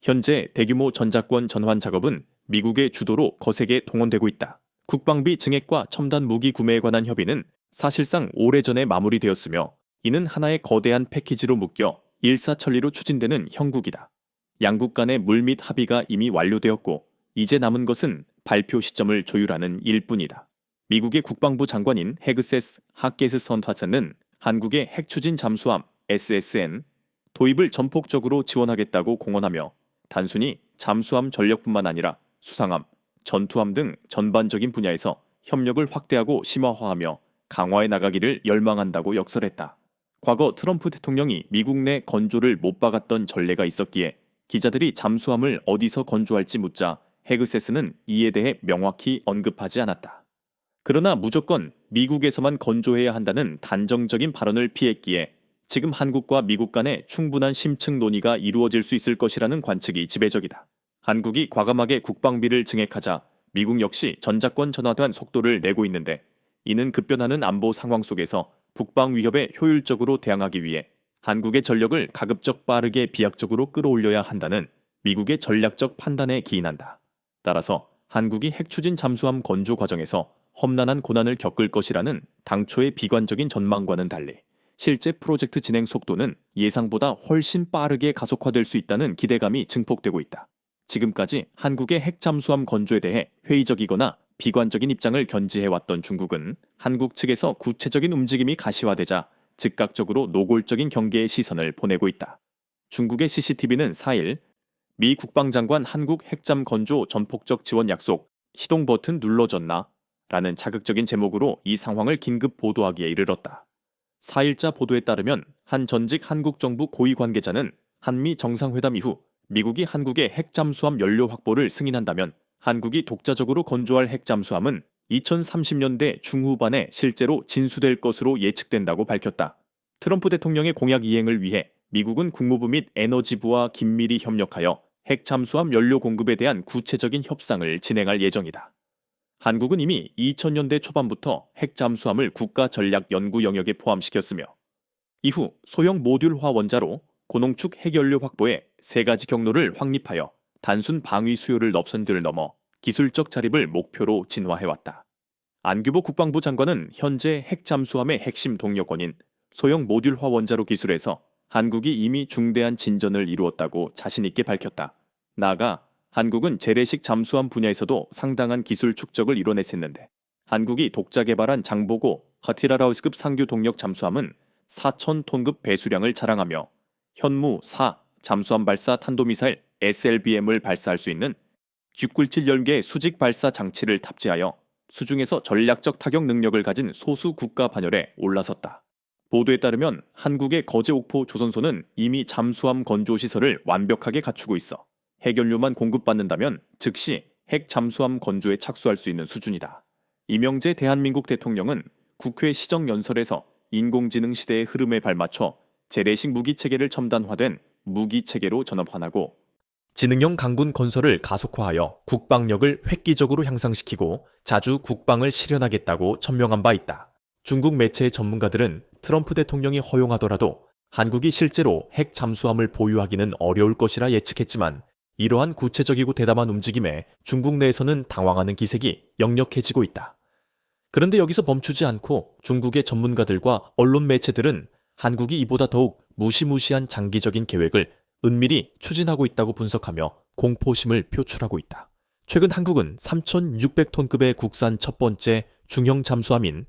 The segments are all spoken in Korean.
현재 대규모 전자권 전환 작업은 미국의 주도로 거세게 동원되고 있다. 국방비 증액과 첨단 무기 구매에 관한 협의는 사실상 오래전에 마무리되었으며 이는 하나의 거대한 패키지로 묶여 일사천리로 추진되는 형국이다. 양국 간의 물밑 합의가 이미 완료되었고 이제 남은 것은 발표 시점을 조율하는 일뿐이다. 미국의 국방부 장관인 헤그세스 하게스 선타트는 한국의 핵 추진 잠수함 SSN 도입을 전폭적으로 지원하겠다고 공언하며 단순히 잠수함 전력뿐만 아니라 수상함, 전투함 등 전반적인 분야에서 협력을 확대하고 심화화하며 강화해 나가기를 열망한다고 역설했다. 과거 트럼프 대통령이 미국 내 건조를 못 박았던 전례가 있었기에 기자들이 잠수함을 어디서 건조할지 묻자 헤그세스는 이에 대해 명확히 언급하지 않았다. 그러나 무조건 미국에서만 건조해야 한다는 단정적인 발언을 피했기에 지금 한국과 미국 간의 충분한 심층 논의가 이루어질 수 있을 것이라는 관측이 지배적이다. 한국이 과감하게 국방비를 증액하자 미국 역시 전자권 전환 속도를 내고 있는데 이는 급변하는 안보 상황 속에서 북방 위협에 효율적으로 대응하기 위해 한국의 전력을 가급적 빠르게 비약적으로 끌어올려야 한다는 미국의 전략적 판단에 기인한다. 따라서 한국이 핵추진 잠수함 건조 과정에서 험난한 고난을 겪을 것이라는 당초의 비관적인 전망과는 달리 실제 프로젝트 진행 속도는 예상보다 훨씬 빠르게 가속화될 수 있다는 기대감이 증폭되고 있다. 지금까지 한국의 핵 잠수함 건조에 대해 회의적이거나 비관적인 입장을 견지해왔던 중국은 한국 측에서 구체적인 움직임이 가시화되자 즉각적으로 노골적인 경계의 시선을 보내고 있다. 중국의 CCTV는 4일 미 국방장관 한국 핵잠 건조 전폭적 지원 약속 시동 버튼 눌러졌나? 라는 자극적인 제목으로 이 상황을 긴급 보도하기에 이르렀다. 4일자 보도에 따르면 한 전직 한국 정부 고위 관계자는 한미 정상회담 이후 미국이 한국의 핵잠수함 연료 확보를 승인한다면 한국이 독자적으로 건조할 핵잠수함은 2030년대 중후반에 실제로 진수될 것으로 예측된다고 밝혔다. 트럼프 대통령의 공약 이행을 위해 미국은 국무부 및 에너지부와 긴밀히 협력하여 핵잠수함 연료 공급에 대한 구체적인 협상을 진행할 예정이다. 한국은 이미 2000년대 초반부터 핵잠수함을 국가 전략 연구 영역에 포함시켰으며 이후 소형 모듈화 원자로 고농축 핵연료 확보에 3가지 경로를 확립하여 단순 방위 수요를 넘선들을 넘어 기술적 자립을 목표로 진화해왔다. 안규보 국방부 장관은 현재 핵잠수함의 핵심 동력권인 소형 모듈화 원자로 기술에서 한국이 이미 중대한 진전을 이루었다고 자신있게 밝혔다. 나아가 한국은 재래식 잠수함 분야에서도 상당한 기술 축적을 이뤄냈었는데 한국이 독자 개발한 장보고 하티라라우스급 상규 동력 잠수함은 4,000톤급 배수량을 자랑하며 현무 4 잠수함 발사 탄도미사일 SLBM을 발사할 수 있는 697 10개 수직 발사 장치를 탑재하여 수중에서 전략적 타격 능력을 가진 소수 국가 반열에 올라섰다. 보도에 따르면 한국의 거제옥포 조선소는 이미 잠수함 건조 시설을 완벽하게 갖추고 있어 핵연료만 공급받는다면 즉시 핵 잠수함 건조에 착수할 수 있는 수준이다. 이명재 대한민국 대통령은 국회 시정연설에서 인공지능 시대의 흐름에 발맞춰 재래식 무기체계를 첨단화된 무기체계로 전환하고 지능형 강군 건설을 가속화하여 국방력을 획기적으로 향상시키고 자주 국방을 실현하겠다고 천명한 바 있다. 중국 매체의 전문가들은 트럼프 대통령이 허용하더라도 한국이 실제로 핵 잠수함을 보유하기는 어려울 것이라 예측했지만 이러한 구체적이고 대담한 움직임에 중국 내에서는 당황하는 기색이 역력해지고 있다. 그런데 여기서 멈추지 않고 중국의 전문가들과 언론 매체들은 한국이 이보다 더욱 무시무시한 장기적인 계획을 은밀히 추진하고 있다고 분석하며 공포심을 표출하고 있다. 최근 한국은 3,600톤급의 국산 첫 번째 중형 잠수함인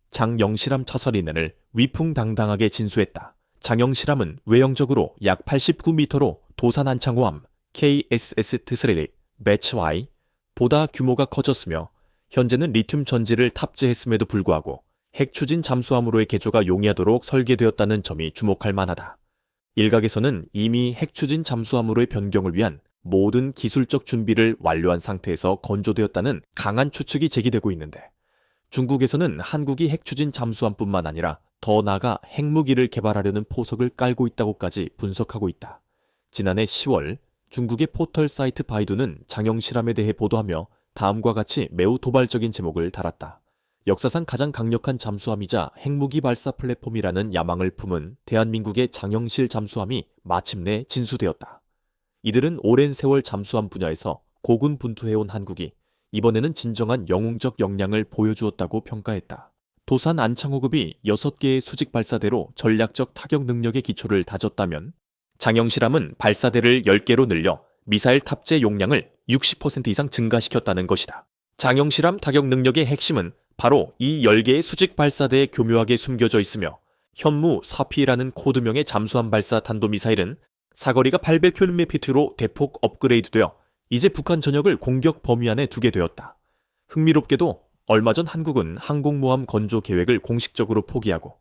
장영실함 차설인을 위풍당당하게 진수했다. 장영실함은 외형적으로 약 89m로 도산 안창호함 KSS 트스레리 매치 Y 보다 규모가 커졌으며 현재는 리튬 전지를 탑재했음에도 불구하고 핵추진 잠수함으로의 개조가 용이하도록 설계되었다는 점이 주목할 만하다. 일각에서는 이미 핵추진 잠수함으로의 변경을 위한 모든 기술적 준비를 완료한 상태에서 건조되었다는 강한 추측이 제기되고 있는데 중국에서는 한국이 핵추진 잠수함뿐만 아니라 더 나아가 핵무기를 개발하려는 포석을 깔고 있다고까지 분석하고 있다. 지난해 10월 중국의 포털 사이트 바이두는 장영실함에 대해 보도하며 다음과 같이 매우 도발적인 제목을 달았다. 역사상 가장 강력한 잠수함이자 핵무기 발사 플랫폼이라는 야망을 품은 대한민국의 장영실 잠수함이 마침내 진수되었다. 이들은 오랜 세월 잠수함 분야에서 고군분투해온 한국이 이번에는 진정한 영웅적 역량을 보여주었다고 평가했다. 도산 안창호급이 6개의 수직 발사대로 전략적 타격 능력의 기초를 다졌다면 장영실함은 발사대를 10개로 늘려 미사일 탑재 용량을 60% 이상 증가시켰다는 것이다. 장영실함 타격 능력의 핵심은 바로 이 10개의 수직 발사대에 교묘하게 숨겨져 있으며 현무 4P라는 코드명의 잠수함 발사 탄도미사일은 사거리가 800km로 대폭 업그레이드되어 이제 북한 전역을 공격 범위 안에 두게 되었다. 흥미롭게도 얼마 전 한국은 항공모함 건조 계획을 공식적으로 포기하고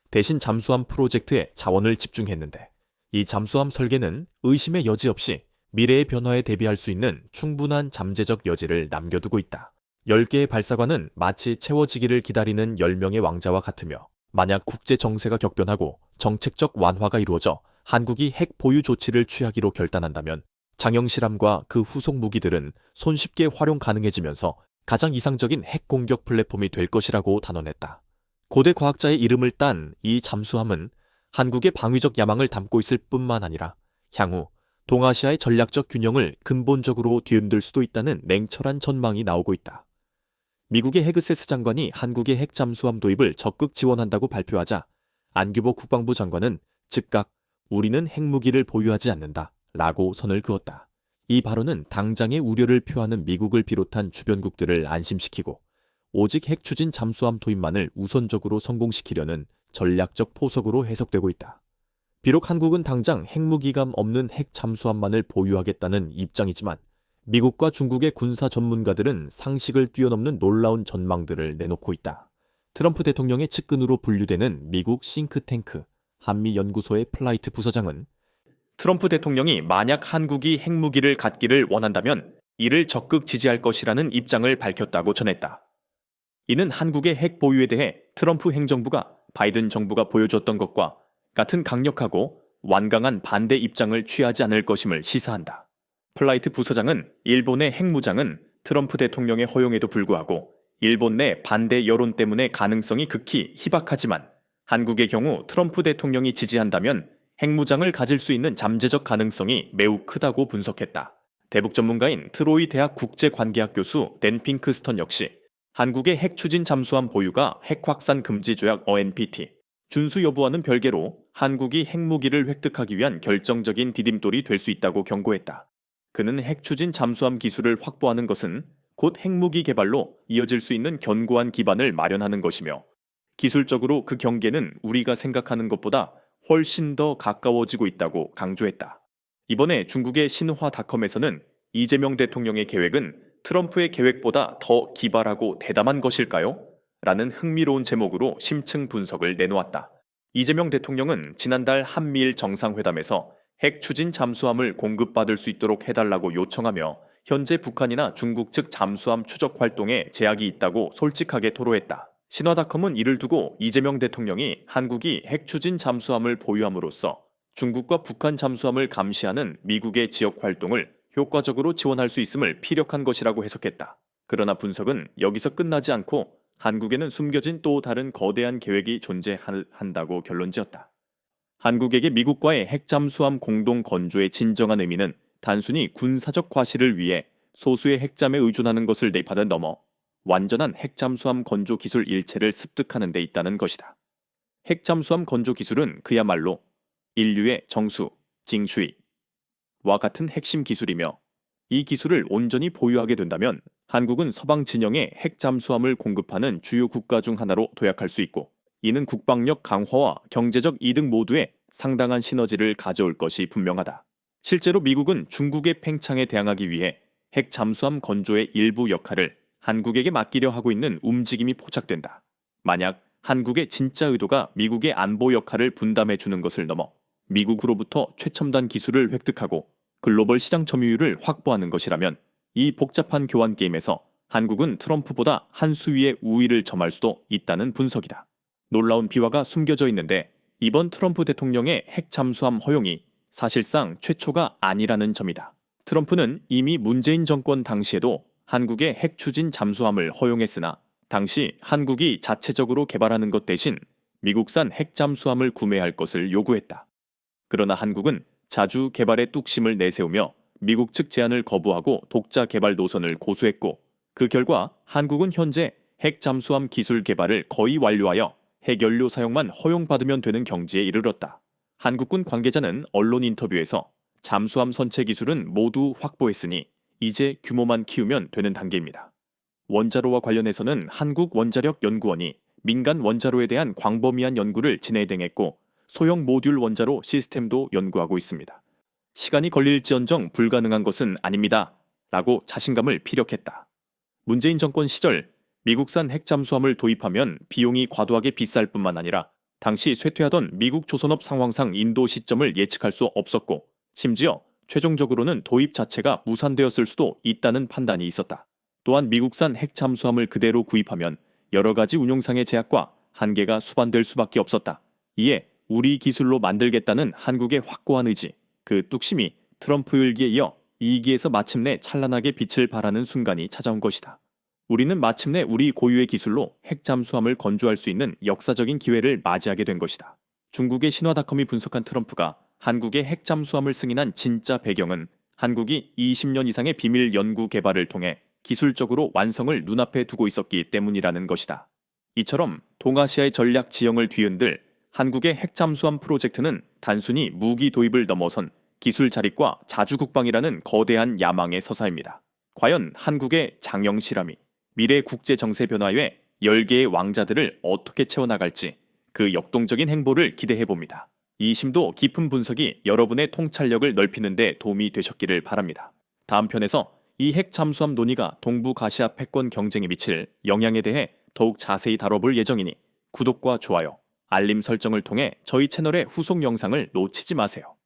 대신 잠수함 프로젝트에 자원을 집중했는데 이 잠수함 설계는 의심의 여지 없이 미래의 변화에 대비할 수 있는 충분한 잠재적 여지를 남겨두고 있다. 10개의 발사관은 마치 채워지기를 기다리는 10명의 왕자와 같으며 만약 국제 정세가 격변하고 정책적 완화가 이루어져 한국이 핵 보유 조치를 취하기로 결단한다면 장영실함과 그 후속 무기들은 손쉽게 활용 가능해지면서 가장 이상적인 핵 공격 플랫폼이 될 것이라고 단언했다. 고대 과학자의 이름을 딴 이 잠수함은 한국의 방위적 야망을 담고 있을 뿐만 아니라 향후 동아시아의 전략적 균형을 근본적으로 뒤흔들 수도 있다는 냉철한 전망이 나오고 있다. 미국의 헤그세스 장관이 한국의 핵 잠수함 도입을 적극 지원한다고 발표하자 안규보 국방부 장관은 즉각 우리는 핵무기를 보유하지 않는다 라고 선을 그었다. 이 발언은 당장의 우려를 표하는 미국을 비롯한 주변국들을 안심시키고 오직 핵 추진 잠수함 도입만을 우선적으로 성공시키려는 전략적 포석으로 해석되고 있다. 비록 한국은 당장 핵무기감 없는 핵 잠수함만을 보유하겠다는 입장이지만 미국과 중국의 군사 전문가들은 상식을 뛰어넘는 놀라운 전망들을 내놓고 있다. 트럼프 대통령의 측근으로 분류되는 미국 싱크탱크 한미연구소의 플라이트 부서장은 트럼프 대통령이 만약 한국이 핵무기를 갖기를 원한다면 이를 적극 지지할 것이라는 입장을 밝혔다고 전했다. 이는 한국의 핵 보유에 대해 트럼프 행정부가 바이든 정부가 보여줬던 것과 같은 강력하고 완강한 반대 입장을 취하지 않을 것임을 시사한다. 플라이트 부서장은 일본의 핵무장은 트럼프 대통령의 허용에도 불구하고 일본 내 반대 여론 때문에 가능성이 극히 희박하지만 한국의 경우 트럼프 대통령이 지지한다면 핵무장을 가질 수 있는 잠재적 가능성이 매우 크다고 분석했다. 대북 전문가인 트로이 대학 국제관계학 교수 댄 핑크스턴 역시 한국의 핵 추진 잠수함 보유가 핵 확산 금지 조약 (ONPT) 준수 여부와는 별개로 한국이 핵무기를 획득하기 위한 결정적인 디딤돌이 될 수 있다고 경고했다. 그는 핵 추진 잠수함 기술을 확보하는 것은 곧 핵무기 개발로 이어질 수 있는 견고한 기반을 마련하는 것이며 기술적으로 그 경계는 우리가 생각하는 것보다 훨씬 더 가까워지고 있다고 강조했다. 이번에 중국의 신화닷컴에서는 이재명 대통령의 계획은 트럼프의 계획보다 더 기발하고 대담한 것일까요? 라는 흥미로운 제목으로 심층 분석을 내놓았다. 이재명 대통령은 지난달 한미일 정상회담에서 핵 추진 잠수함을 공급받을 수 있도록 해달라고 요청하며 현재 북한이나 중국 측 잠수함 추적 활동에 제약이 있다고 솔직하게 토로했다. 신화닷컴은 이를 두고 이재명 대통령이 한국이 핵 추진 잠수함을 보유함으로써 중국과 북한 잠수함을 감시하는 미국의 지역 활동을 효과적으로 지원할 수 있음을 피력한 것이라고 해석했다. 그러나 분석은 여기서 끝나지 않고 한국에는 숨겨진 또 다른 거대한 계획이 존재한다고 결론지었다. 한국에게 미국과의 핵 잠수함 공동 건조의 진정한 의미는 단순히 군사적 과실을 위해 소수의 핵잠에 의존하는 것을 내파든 넘어 완전한 핵잠수함 건조 기술 일체를 습득하는 데 있다는 것이다. 핵잠수함 건조 기술은 그야말로 인류의 정수, 징슈이와 같은 핵심 기술이며 이 기술을 온전히 보유하게 된다면 한국은 서방 진영에 핵잠수함을 공급하는 주요 국가 중 하나로 도약할 수 있고 이는 국방력 강화와 경제적 이득 모두에 상당한 시너지를 가져올 것이 분명하다. 실제로 미국은 중국의 팽창에 대항하기 위해 핵잠수함 건조의 일부 역할을 한국에게 맡기려 하고 있는 움직임이 포착된다. 만약 한국의 진짜 의도가 미국의 안보 역할을 분담해 주는 것을 넘어 미국으로부터 최첨단 기술을 획득하고 글로벌 시장 점유율을 확보하는 것이라면 이 복잡한 교환 게임에서 한국은 트럼프보다 한 수 위의 우위를 점할 수도 있다는 분석이다. 놀라운 비화가 숨겨져 있는데 이번 트럼프 대통령의 핵 잠수함 허용이 사실상 최초가 아니라는 점이다. 트럼프는 이미 문재인 정권 당시에도 한국의 핵 추진 잠수함을 허용했으나 당시 한국이 자체적으로 개발하는 것 대신 미국산 핵 잠수함을 구매할 것을 요구했다. 그러나 한국은 자주 개발의 뚝심을 내세우며 미국 측 제안을 거부하고 독자 개발 노선을 고수했고, 그 결과 한국은 현재 핵 잠수함 기술 개발을 거의 완료하여 핵연료 사용만 허용받으면 되는 경지에 이르렀다. 한국군 관계자는 언론 인터뷰에서 잠수함 선체 기술은 모두 확보했으니 이제 규모만 키우면 되는 단계입니다. 원자로와 관련해서는 한국원자력연구원이 민간 원자로에 대한 광범위한 연구를 진행했고, 소형 모듈 원자로 시스템도 연구하고 있습니다. 시간이 걸릴지언정 불가능한 것은 아닙니다. 라고 자신감을 피력했다. 문재인 정권 시절 미국산 핵잠수함을 도입하면 비용이 과도하게 비쌀 뿐만 아니라 당시 쇠퇴하던 미국 조선업 상황상 인도 시점을 예측할 수 없었고, 심지어 최종적으로는 도입 자체가 무산되었을 수도 있다는 판단이 있었다. 또한 미국산 핵잠수함을 그대로 구입하면 여러 가지 운용상의 제약과 한계가 수반될 수밖에 없었다. 이에 우리 기술로 만들겠다는 한국의 확고한 의지, 그 뚝심이 트럼프 일기에 이어 2기에서 마침내 찬란하게 빛을 발하는 순간이 찾아온 것이다. 우리는 마침내 우리 고유의 기술로 핵잠수함을 건조할 수 있는 역사적인 기회를 맞이하게 된 것이다. 중국의 신화닷컴이 분석한 트럼프가 한국의 핵잠수함을 승인한 진짜 배경은 한국이 20년 이상의 비밀 연구 개발을 통해 기술적으로 완성을 눈앞에 두고 있었기 때문이라는 것이다. 이처럼 동아시아의 전략 지형을 뒤흔들 한국의 핵잠수함 프로젝트는 단순히 무기 도입을 넘어선 기술 자립과 자주국방이라는 거대한 야망의 서사입니다. 과연 한국의 장영 실험이 미래 국제 정세 변화에 10개의 왕자들을 어떻게 채워나갈지 그 역동적인 행보를 기대해봅니다. 이 심도 깊은 분석이 여러분의 통찰력을 넓히는 데 도움이 되셨기를 바랍니다. 다음 편에서 이 핵잠수함 논의가 동북아시아 패권 경쟁에 미칠 영향에 대해 더욱 자세히 다뤄볼 예정이니 구독과 좋아요, 알림 설정을 통해 저희 채널의 후속 영상을 놓치지 마세요.